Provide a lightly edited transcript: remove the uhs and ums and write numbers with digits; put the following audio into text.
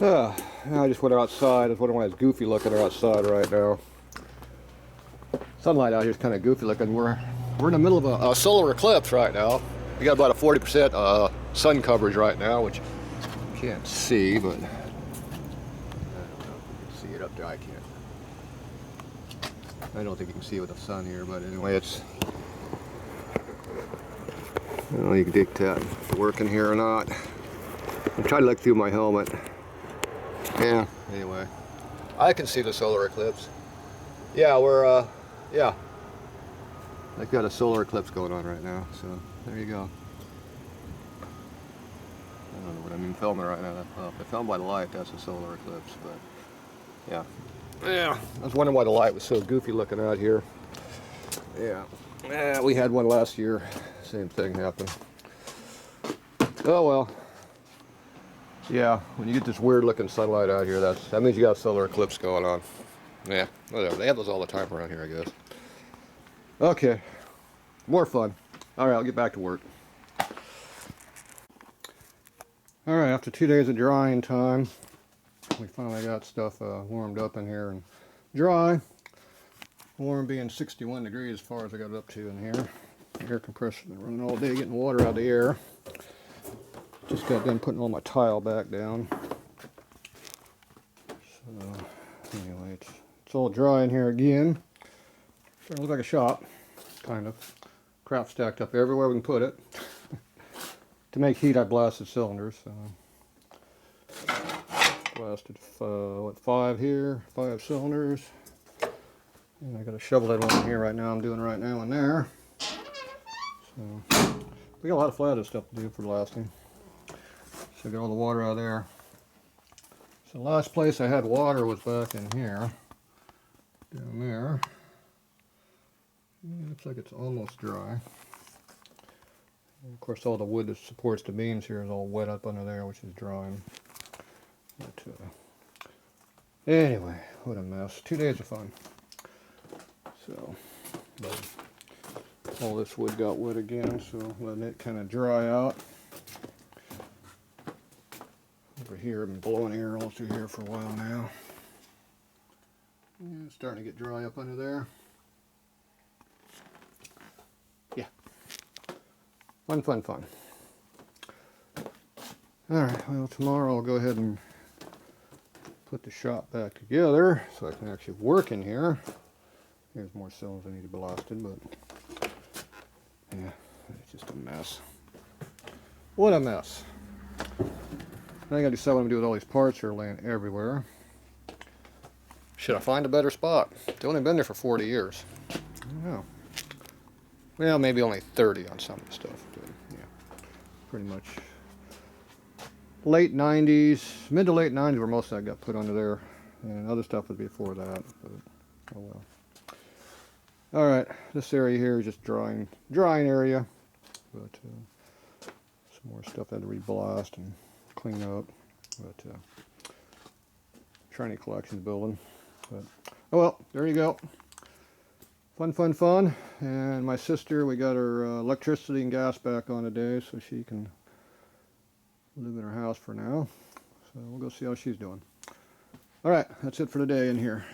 I just went outside. It's one of my goofy looking outside right now. Sunlight out here is kind of goofy looking. We're in the middle of a solar eclipse right now. We got about a 40% sun coverage right now, which you can't see, but I don't know if you can see it up there. I can't. I don't think you can see it with the sun here, but anyway, it's. I don't know if you can dictate if it's working here or not. I'm trying to look through my helmet. Yeah, anyway. I can see the solar eclipse. Yeah, yeah. I've got a solar eclipse going on right now, so there you go. I don't know what I mean filming right now. If I film by the light, that's a solar eclipse, but yeah. Yeah, I was wondering why the light was so goofy looking out here. Yeah. Yeah, we had one last year. Same thing happened. Oh well. Yeah, when you get this weird looking sunlight out here, that means you got a solar eclipse going on. Yeah, whatever. They have those all the time around here, I guess. Okay, more fun. All right, I'll get back to work. All right, after 2 days of drying time, we finally got stuff warmed up in here and dry. Warm being 61 degrees as far as I got it up to in here. Air compressor been running all day, getting water out of the air. Just got done putting all my tile back down. So anyway, it's all dry in here again. Starting to look like a shop, kind of. Crap stacked up everywhere we can put it. To make heat, I blasted cylinders. Blasted, 5 here, 5 cylinders. And I got a shovel head one here right now. I'm doing right now in there. So we got a lot of flathead stuff to do for blasting. So get all the water out of there. So the last place I had water was back in here. Down there. Yeah, looks like it's almost dry. And of course all the wood that supports the beams here is all wet up under there, which is drying. But, anyway, what a mess. 2 days of fun. So, but all this wood got wet again, so letting it kind of dry out. Over here, I've been blowing air all through here for a while now. Yeah, it's starting to get dry up under there. Yeah. Fun, fun, fun. Alright, well tomorrow I'll go ahead and put the shop back together so I can actually work in here. Here's more cylinders I need to be blasted, but yeah, it's just a mess. What a mess. Now I gotta decide what I'm gonna do with all these parts here laying everywhere. Should I find a better spot? They've only been there for 40 years. I don't know. Well, maybe only 30 on some of the stuff, but yeah, pretty much late 90s, mid to late 90s where most of that got put under there, and other stuff was before that, but oh well. Alright, this area here is just drying area, but some more stuff I had to re-blast and clean up, but shiny collections building, but oh well, there you go. Fun, fun, fun. And my sister, we got her electricity and gas back on today, so she can live in her house for now. So we'll go see how she's doing. Alright, that's it for today in here.